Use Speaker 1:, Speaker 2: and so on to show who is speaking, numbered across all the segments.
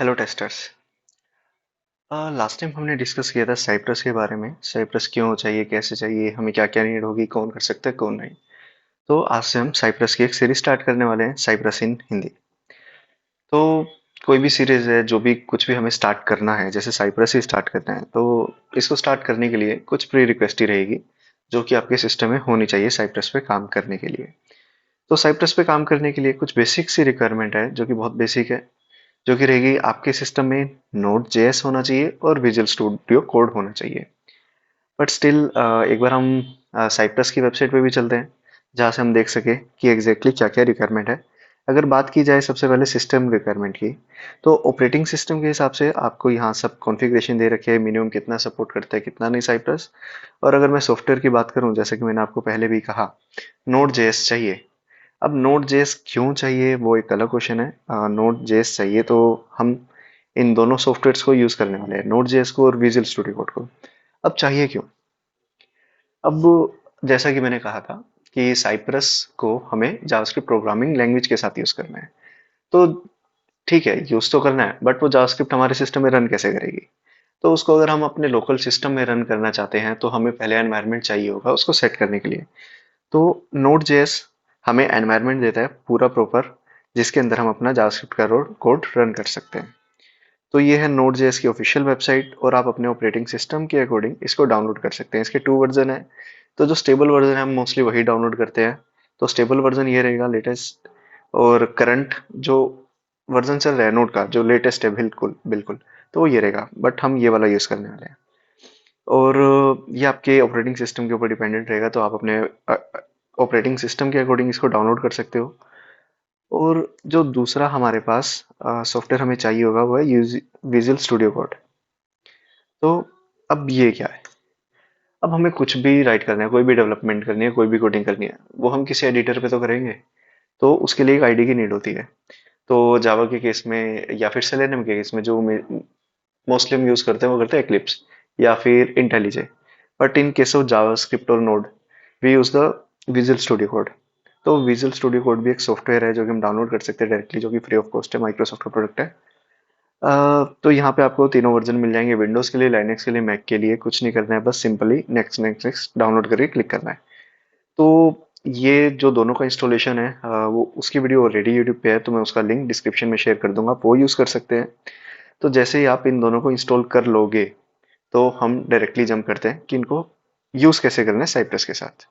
Speaker 1: Hello testers. Last time हमने discuss किया था साइप्रस के बारे में। साइप्रस क्यों चाहिए, कैसे चाहिए, हमें क्या क्या नीड होगी, कौन कर सकता है कौन नहीं। तो आज से हम साइप्रस की एक सीरीज स्टार्ट करने वाले हैं, साइप्रस इन हिंदी। तो कोई भी सीरीज है, जो भी कुछ भी हमें स्टार्ट करना है, जैसे साइप्रस ही स्टार्ट करना है, तो इसको स्टार्ट करने के लिए कुछ प्री रिक्वेस्ट ही रहेगी, जो कि आपके सिस्टम में होनी चाहिए साइप्रस पे काम करने के लिए। तो साइप्रस पे काम करने के लिए कुछ बेसिक सी रिक्वायरमेंट है, जो कि बहुत बेसिक है, जो कि रहेगी आपके सिस्टम में नोड जेएस होना चाहिए और विजुअल स्टूडियो कोड होना चाहिए। बट स्टिल एक बार हम साइप्रस की वेबसाइट पे भी चलते हैं, जहाँ से हम देख सके कि एग्जैक्टली क्या क्या रिक्वायरमेंट है। अगर बात की जाए सबसे पहले सिस्टम रिक्वायरमेंट की, तो ऑपरेटिंग सिस्टम के हिसाब से आपको यहाँ सब कॉन्फ़िगरेशन दे रखे हैं, मिनिमम कितना सपोर्ट करता है कितना नहीं साइप्रस। और अगर मैं सॉफ्टवेयर की बात करूँ, जैसे कि मैंने आपको पहले भी कहा, नोड जेएस चाहिए। अब नोड जेएस क्यों चाहिए वो एक अलग क्वेश्चन है। नोड जेएस चाहिए तो हम इन दोनों सॉफ्टवेयर्स को यूज करने वाले हैं, नोड जेएस को और विजुअल स्टूडियो कोड को। अब चाहिए क्यों? अब जैसा कि मैंने कहा था कि साइप्रस को हमें जावास्क्रिप्ट प्रोग्रामिंग लैंग्वेज के साथ यूज करना है। तो ठीक है, यूज तो करना है, बट वो जावास्क्रिप्ट हमारे सिस्टम में रन कैसे करेगी? तो उसको अगर हम अपने लोकल सिस्टम में रन करना चाहते हैं, तो हमें पहले एनवायरनमेंट चाहिए होगा उसको सेट करने के लिए। तो नोड जेएस हमें एनवायरनमेंट देता है पूरा प्रॉपर, जिसके अंदर हम अपना जावास्क्रिप्ट का कोड रन कर सकते हैं। तो ये है नोड जेएस की ऑफिशियल वेबसाइट, और आप अपने ऑपरेटिंग सिस्टम के अकॉर्डिंग इसको डाउनलोड कर सकते हैं। इसके 2 वर्जन है। तो जो स्टेबल वर्जन है हम मोस्टली वही डाउनलोड करते हैं। तो स्टेबल वर्जन ये रहेगा, लेटेस्ट और करंट जो वर्जन चल रहा है नोड का, जो लेटेस्ट है, बिल्कुल बिल्कुल। तो वो ये रहेगा, बट हम ये वाला यूज करने वाले हैं। और ये आपके ऑपरेटिंग सिस्टम के ऊपर डिपेंडेंट रहेगा, तो आप अपने ऑपरेटिंग सिस्टम के अकॉर्डिंग इसको डाउनलोड कर सकते हो। और जो दूसरा हमारे पास सॉफ्टवेयर हमें चाहिए होगा, वो है विजुअल स्टूडियो कोड। तो अब ये क्या है? अब हमें कुछ भी राइट करना है, कोई भी डेवलपमेंट करनी है, कोई भी कोडिंग करनी है, वो हम किसी एडिटर पे तो करेंगे। तो उसके लिए एक आईडी की नीड होती है। तो जावा के केस में या फिर सेलेनियम के केस में जो मोस्टली हम यूज करते हैं, वो करते हैं एक्लिप्स या फिर IntelliJ. But in case of JavaScript और Node, we use the Visual Studio Code. तो विजुअल स्टूडियो कोड भी एक सॉफ्टवेयर है, जो कि हम डाउनलोड कर सकते हैं डायरेक्टली, जो कि फ्री ऑफ कॉस्ट है, माइक्रोसॉफ्ट का प्रोडक्ट है। तो यहाँ पे आपको तीनों वर्जन मिल जाएंगे, विंडोज के लिए, लाइनक्स के लिए, मैक के लिए। कुछ नहीं करना है, बस simply next next next download करके क्लिक करना है। तो ये जो दोनों का इंस्टॉलेशन है, वो उसकी वीडियो ऑलरेडी यूट्यूब पे है, तो मैं उसका लिंक डिस्क्रिप्शन में शेयर कर दूंगा, आप वो यूज कर सकते हैं। तो जैसे ही आप इन दोनों को इंस्टॉल कर लोगे, तो हम डायरेक्टली जंप करते हैं कि इनको यूज कैसे करना है साइप्रस के साथ।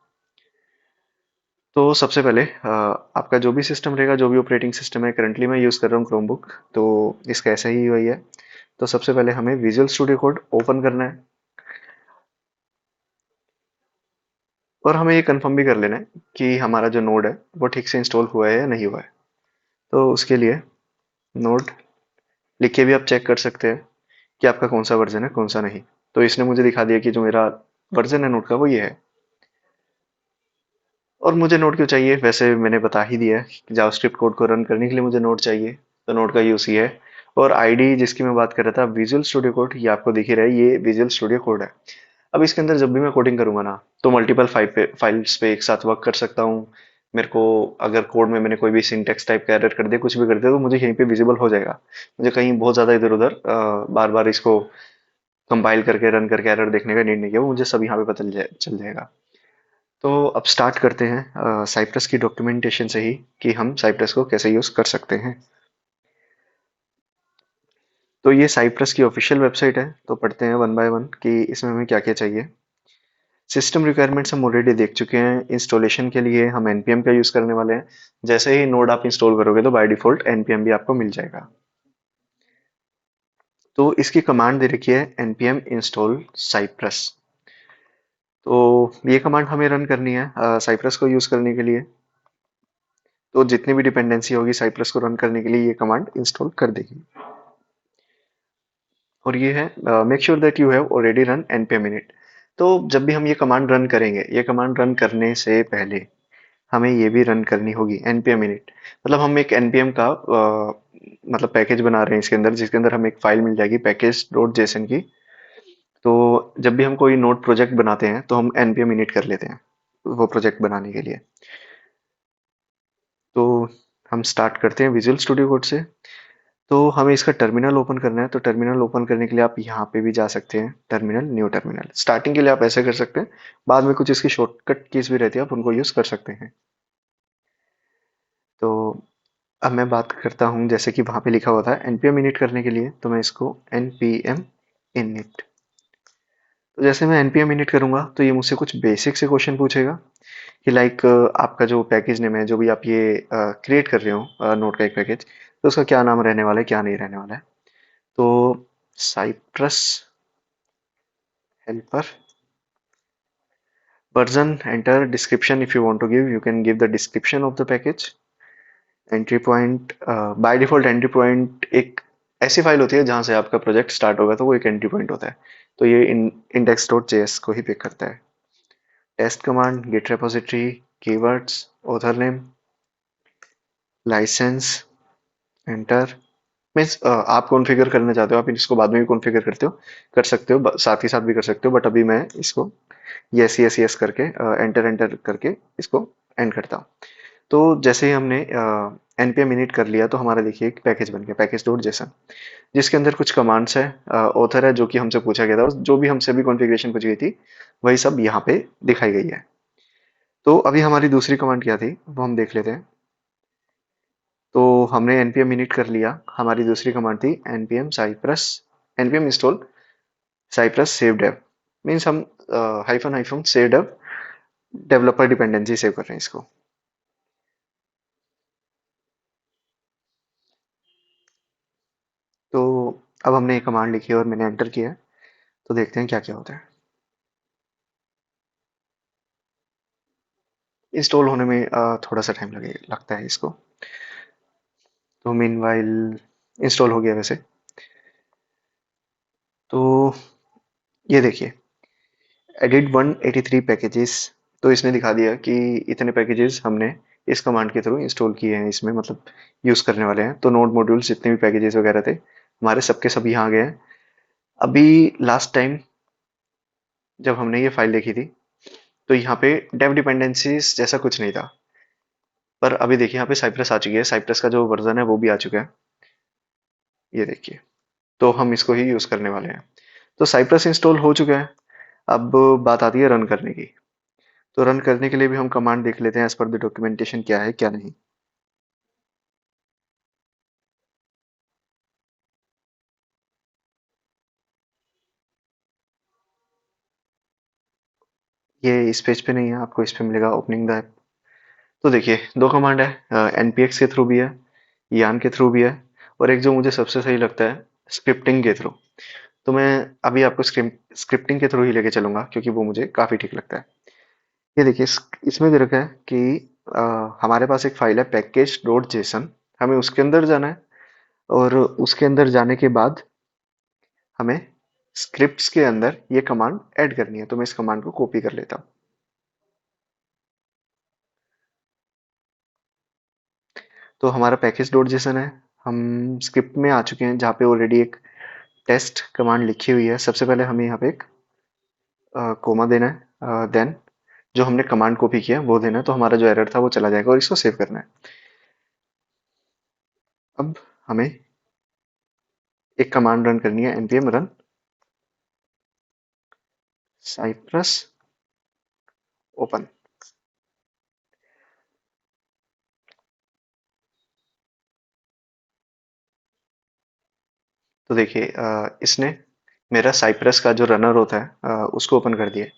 Speaker 1: तो सबसे पहले आपका जो भी सिस्टम रहेगा, जो भी ऑपरेटिंग सिस्टम है, करंटली मैं यूज कर रहा हूँ क्रोमबुक, तो इसका ऐसा ही वही है। तो सबसे पहले हमें विजुअल स्टूडियो कोड ओपन करना है, और हमें ये कंफर्म भी कर लेना है कि हमारा जो नोड है वो ठीक से इंस्टॉल हुआ है या नहीं हुआ है। तो उसके लिए नोड लिख के भी आप चेक कर सकते हैं कि आपका कौन सा वर्जन है कौन सा नहीं। तो इसने मुझे दिखा दिया कि जो मेरा वर्जन है नोड का, वो ये है। और मुझे नोड क्यों चाहिए, वैसे मैंने बता ही दिया है कि जावास्क्रिप्ट कोड को रन करने के लिए मुझे नोड चाहिए। तो नोड का यूज ये है। और आईडी जिसकी मैं बात कर रहा था, विजुअल स्टूडियो कोड, ये आपको दिख ही रहा है, ये विजुअल स्टूडियो कोड है। अब इसके अंदर जब भी मैं कोडिंग करूंगा ना, तो मल्टीपल फाइल्स पे एक साथ वर्क कर सकता हूँ। मेरे को अगर कोड में मैंने कोई भी सिंटेक्स टाइप का एरर कर दिया, कुछ भी कर दिया, तो मुझे यहीं पे विजिबल हो जाएगा। मुझे कहीं बहुत ज्यादा इधर उधर बार बार इसको कंपाइल करके रन करके एरर देखने का नीड नहीं है, वो मुझे सब यहाँ पे पता चल जाएगा। तो अब स्टार्ट करते हैं साइप्रस की डॉक्यूमेंटेशन से ही, कि हम साइप्रस को कैसे यूज कर सकते हैं। तो ये साइप्रस की ऑफिशियल वेबसाइट है, तो पढ़ते हैं वन बाय वन कि इसमें हमें क्या क्या चाहिए। सिस्टम रिक्वायरमेंट्स हम ऑलरेडी देख चुके हैं। इंस्टॉलेशन के लिए हम npm का यूज करने वाले हैं। जैसे ही नोड आप इंस्टॉल करोगे, तो बाय डिफॉल्ट npm भी आपको मिल जाएगा। तो इसकी कमांड दे रखी है npm install cypress। तो ये कमांड हमें रन करनी है साइप्रस को यूज करने के लिए। तो जितनी भी डिपेंडेंसी होगी साइप्रस को रन करने के लिए, ये कमांड इंस्टॉल कर देगी। और ये है, make sure that you have already run npm init। तो जब भी हम ये कमांड रन करेंगे, ये कमांड रन करने से पहले हमें ये भी रन करनी होगी npm init। मतलब हम एक npm का मतलब पैकेज बना रहे हैं इसके अंदर, जिसके अंदर हमें एक फाइल मिल जाएगी पैकेज डॉट जेसन की। तो जब भी हम कोई नोड प्रोजेक्ट बनाते हैं, तो हम npm init कर लेते हैं वो प्रोजेक्ट बनाने के लिए। तो हम स्टार्ट करते हैं विजुअल स्टूडियो कोड से। तो हमें इसका टर्मिनल ओपन करना है, तो टर्मिनल ओपन करने के लिए आप यहाँ पे भी जा सकते हैं, टर्मिनल, न्यू टर्मिनल। स्टार्टिंग के लिए आप ऐसे कर सकते हैं, बाद में कुछ इसकी शॉर्टकट कीज भी रहती है, आप उनको यूज कर सकते हैं। तो अब मैं बात करता हूँ, जैसे कि वहां पे लिखा हुआ था npm init करने के लिए, तो मैं इसको npm init, तो जैसे मैं npm init करूंगा तो ये मुझसे कुछ बेसिक से क्वेश्चन पूछेगा कि लाइक आपका जो पैकेज नेम है, जो भी आप ये क्रिएट कर रहे हो नोट का एक पैकेज, तो उसका क्या नाम रहने वाला है, क्या नहीं रहने वाला है। तो Cypress helper version, enter description. If you want to give, you can give the description of the package. Entry point, by default entry point एक ऐसी फाइल होती है जहां से आपका प्रोजेक्ट स्टार्ट होगा, तो वो एक एंट्री पॉइंट होता है। तो ये इंडेक्स डॉट जेएस को ही पिक करता है। Test command, git repository, keywords, author name, license, enter. Means आप कॉन्फ़िगर करना चाहते हो, आप इसको बाद में भी कॉन्फ़िगर करते हो, कर सकते हो, साथ ही साथ भी कर सकते हो, बट अभी मैं इसको यस यस यस करके एंटर एंटर करके इसको एंड करता हूँ। तो जैसे ही हमने npm init कर लिया, तो हमारा देखिए एक पैकेज बन गया, पैकेज डॉट जेसन, जिसके अंदर कुछ कमांड्स है, ऑथर है जो कि हमसे पूछा गया था, जो भी हमसे भी कॉन्फ़िगरेशन पूछी गई थी, वही सब यहाँ पे दिखाई गई है। तो अभी हमारी दूसरी कमांड क्या थी वो हम देख लेते हैं। तो हमने npm init कर लिया, हमारी दूसरी कमांड थी npm cypress, npm install cypress save dev। Means हम hyphen hyphen save dev developer dependency save कर रहे हैं इसको। तो अब हमने ये कमांड लिखी है और मैंने एंटर किया है, तो देखते हैं क्या क्या होता है। इंस्टॉल होने में थोड़ा सा टाइम लगता है इसको। तो मीनवाइल इंस्टॉल हो गया वैसे। तो ये देखिए, एडिट 183 पैकेजेस, तो इसने दिखा दिया कि इतने पैकेजेस हमने इस कमांड के थ्रू इंस्टॉल किए हैं इसमें, मतलब यूज करने वाले हैं। तो नोड मॉड्यूल्स जितने भी पैकेजेस वगैरह थे हमारे, सबके सब यहाँ आ गए हैं। अभी लास्ट टाइम जब हमने ये फाइल देखी थी, तो यहाँ पे डेव डिपेंडेंसीज जैसा कुछ नहीं था, पर अभी देखिए यहाँ पे साइप्रस आ चुकी है, साइप्रस का जो वर्जन है वो भी आ चुका है, ये देखिए। तो हम इसको ही यूज करने वाले हैं। तो साइप्रस इंस्टॉल हो चुका है। अब बात आती है रन करने की। तो रन करने के लिए भी हम कमांड देख लेते हैं एज पर द डॉक्यूमेंटेशन, क्या है क्या नहीं। ये इस पेज पे नहीं है, आपको इस पे मिलेगा ओपनिंग द ऐप। तो देखिए दो कमांड है, एनपीएक्स के थ्रू भी है, यान के थ्रू भी है, और एक जो मुझे सबसे सही लगता है, स्क्रिप्टिंग के थ्रू। तो मैं अभी आपको स्क्रिप्टिंग के थ्रू ही लेके चलूंगा, क्योंकि वो मुझे काफी ठीक लगता है। ये देखिए, इसमें दे रखा है कि हमारे पास एक फाइल है पैकेज डॉट जेसन, हमें उसके अंदर जाना है, और उसके अंदर जाने के बाद हमें स्क्रिप्ट्स के अंदर ये कमांड ऐड करनी है। तो मैं इस कमांड को कॉपी कर लेता हूँ। तो हमारा पैकेज डॉट जेसन है, हम स्क्रिप्ट में आ चुके हैं जहाँ पे ऑलरेडी एक टेस्ट कमांड लिखी हुई है। सबसे पहले हमें यहाँ पे एक कोमा देना है, देन जो हमने कमांड कॉपी किया वो देना है, तो हमारा जो एरर था वो चला जाएगा, और इसको सेव करना है। अब हमें एक कमांड रन करनी है, npm रन साइप्रस ओपन। तो देखिए इसने मेरा साइप्रस का जो रनर होता है उसको ओपन कर दिया है।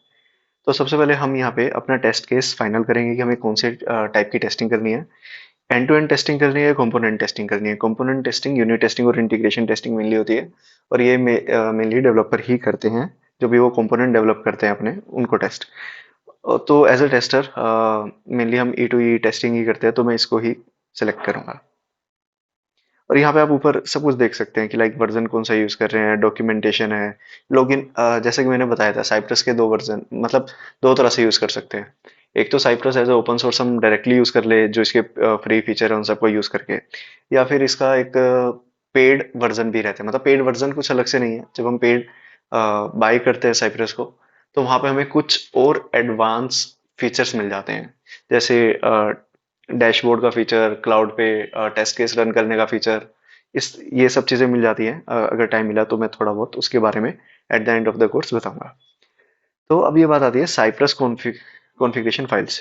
Speaker 1: तो सबसे पहले हम यहाँ पे अपना टेस्ट केस फाइनल करेंगे कि हमें कौन से टाइप की टेस्टिंग करनी है। एंड टू एंड टेस्टिंग करनी है, कंपोनेंट टेस्टिंग करनी है। कंपोनेंट टेस्टिंग यूनिट टेस्टिंग और इंटीग्रेशन टेस्टिंग मेनली होती है, और ये मेनली डेवलपर ही करते हैं, जो भी वो कंपोनेंट डेवलप करते हैं अपने, उनको टेस्ट। तो एज अ टेस्टर मेनली हम ई टू ई टेस्टिंग ही करते हैं, तो मैं इसको ही सिलेक्ट करूंगा। और यहाँ पे आप ऊपर सब कुछ देख सकते हैं कि लाइक वर्जन कौन सा यूज कर रहे हैं, डॉक्यूमेंटेशन है, लॉगिन। जैसे कि मैंने बताया था, साइप्रस के दो वर्जन, मतलब दो तरह से यूज कर सकते हैं। एक तो साइप्रस एज ओपन सोर्स हम डायरेक्टली यूज कर ले, जो इसके फ्री फीचर है उन सबको यूज करके, या फिर इसका एक पेड वर्जन भी रहता है। मतलब पेड वर्जन कुछ अलग से नहीं है, जब हम पेड बाय करते हैं साइप्रस को, तो वहां पे हमें कुछ और एडवांस फीचर्स मिल जाते हैं, जैसे डैशबोर्ड का फीचर, क्लाउड पे टेस्ट केस रन करने का फीचर, इस ये सब चीज़ें मिल जाती हैं। अगर टाइम मिला तो मैं थोड़ा बहुत उसके बारे में at the end of the course बताऊंगा। तो अब ये बात आती है Cypress configuration files.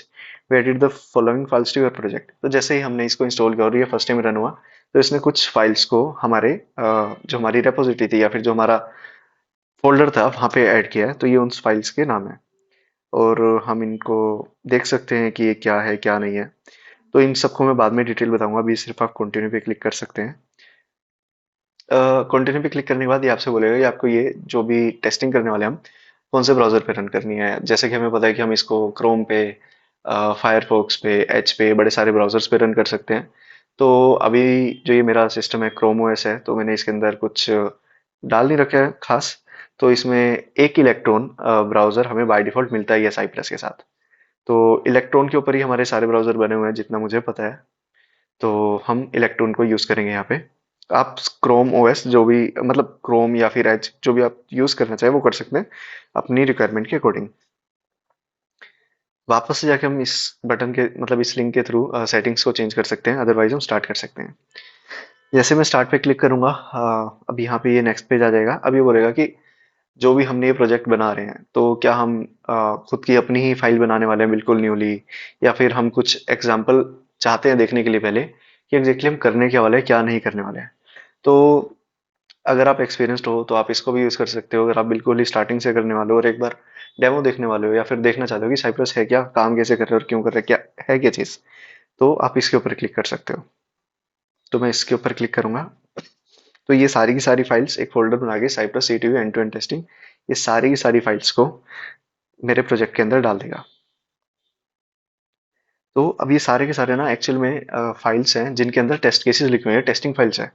Speaker 1: We edit the following files to your project. तो जैसे ही हमने इसको इंस्टॉल किया और ये फर्स्ट टाइम रन हुआ, तो इसने कुछ फाइल्स को हमारे जो हमारी रेपोजिटरी थी या फिर जो हमारा फोल्डर था वहाँ पे ऐड किया है। तो ये उन फाइल्स के नाम है और हम इनको देख सकते हैं कि ये क्या है क्या नहीं है। तो इन सबको मैं बाद में डिटेल बताऊंगा, अभी सिर्फ आप कंटिन्यू पे क्लिक कर सकते हैं। कंटिन्यू पे क्लिक करने के बाद ये आपसे बोलेगा कि आपको ये जो भी टेस्टिंग करने वाले हैं हम कौन से ब्राउजर पे रन करनी है। जैसे कि हमें पता है कि हम इसको क्रोम पे, फायरफॉक्स पे, एच पे, बड़े सारे ब्राउजर्स पे रन कर सकते हैं। तो अभी जो ये मेरा सिस्टम है क्रोम ओएस है, तो मैंने इसके अंदर कुछ डाल नहीं रखा है खास। तो इसमें एक इलेक्ट्रॉन ब्राउजर हमें बाय डिफॉल्ट मिलता है ये साइप्रस के साथ। तो इलेक्ट्रॉन के ऊपर ही हमारे सारे ब्राउजर बने हुए हैं जितना मुझे पता है। तो हम इलेक्ट्रॉन को यूज करेंगे यहाँ पे। आप क्रोम ओएस जो भी, मतलब क्रोम या फिर एज जो भी आप यूज करना चाहे वो कर सकते हैं अपनी रिक्वायरमेंट के अकॉर्डिंग। वापस से जाके हम इस बटन के, मतलब इस लिंक के थ्रू सेटिंग्स को चेंज कर सकते हैं, अदरवाइज हम स्टार्ट कर सकते हैं। जैसे मैं स्टार्ट पे क्लिक करूंगा, अब यहाँ पे ये नेक्स्ट पेज आ जाएगा। अब ये बोलेगा कि जो भी हमने ये प्रोजेक्ट बना रहे हैं, तो क्या हम खुद की अपनी ही फाइल बनाने वाले हैं बिल्कुल न्यूली, या फिर हम कुछ एग्जाम्पल चाहते हैं देखने के लिए पहले कि एग्जैक्टली हम करने क्या वाले हैं क्या नहीं करने वाले हैं। तो अगर आप एक्सपीरियंस्ड हो तो आप इसको भी यूज कर सकते हो। अगर आप बिल्कुल ही स्टार्टिंग से करने वाले हो और एक बार डेमो देखने वाले हो, या फिर देखना चाहते हो कि साइप्रस है क्या, काम कैसे कर रहे हो और क्यों कर रहे हैं, क्या है क्या चीज, तो आप इसके ऊपर क्लिक कर सकते हो। तो मैं इसके ऊपर क्लिक करूंगा, तो ये सारी की सारी फाइल्स एक फोल्डर बना के, साइप्रस सीटीयू एंड टू एंड टेस्टिंग, ये सारी की सारी फाइल्स को मेरे प्रोजेक्ट के अंदर डाल देगा। तो अब ये सारे के सारे ना एक्चुअल में फाइल्स हैं जिनके अंदर टेस्ट केसेस लिखे हुए हैं, टेस्टिंग फाइल्स हैं।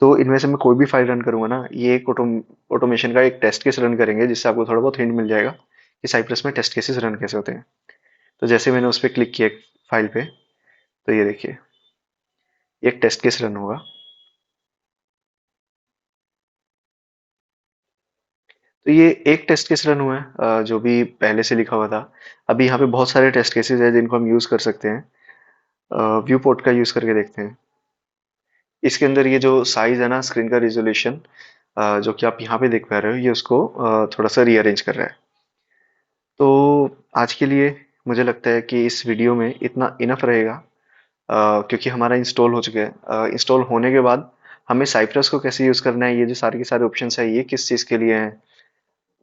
Speaker 1: तो इनमें से मैं कोई भी फाइल रन करूंगा ना, ये एक ऑटोमेशन का एक टेस्ट केस रन करेंगे, जिससे आपको थोड़ा बहुत हिंट मिल जाएगा कि साइप्रस में टेस्ट केसेस रन कैसे होते हैं। तो जैसे मैंने उस पर क्लिक किया फाइल पे, तो ये देखिए एक टेस्ट केस रन होगा। तो ये एक टेस्ट केस रन हुआ है, जो भी पहले से लिखा हुआ था। अभी यहाँ पे बहुत सारे टेस्ट केसेस हैं जिनको हम यूज कर सकते हैं। व्यू पोर्ट का यूज करके देखते हैं। इसके अंदर ये जो साइज है ना, स्क्रीन का रिजोल्यूशन जो कि आप यहाँ पे देख पा रहे हो, ये उसको थोड़ा सा रीअरेंज कर रहा है। तो आज के लिए मुझे लगता है कि इस वीडियो में इतना इनफ रहेगा, क्योंकि हमारा इंस्टॉल हो चुका है। इंस्टॉल होने के बाद हमें साइप्रस को कैसे यूज करना है, ये जो सारे के सारे ऑप्शन है ये किस चीज के लिए हैं,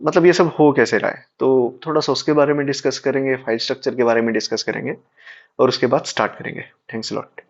Speaker 1: मतलब ये सब हो कैसे रहा है, तो थोड़ा सा उसके बारे में डिस्कस करेंगे, फाइल स्ट्रक्चर के बारे में डिस्कस करेंगे और उसके बाद स्टार्ट करेंगे। Thanks lot.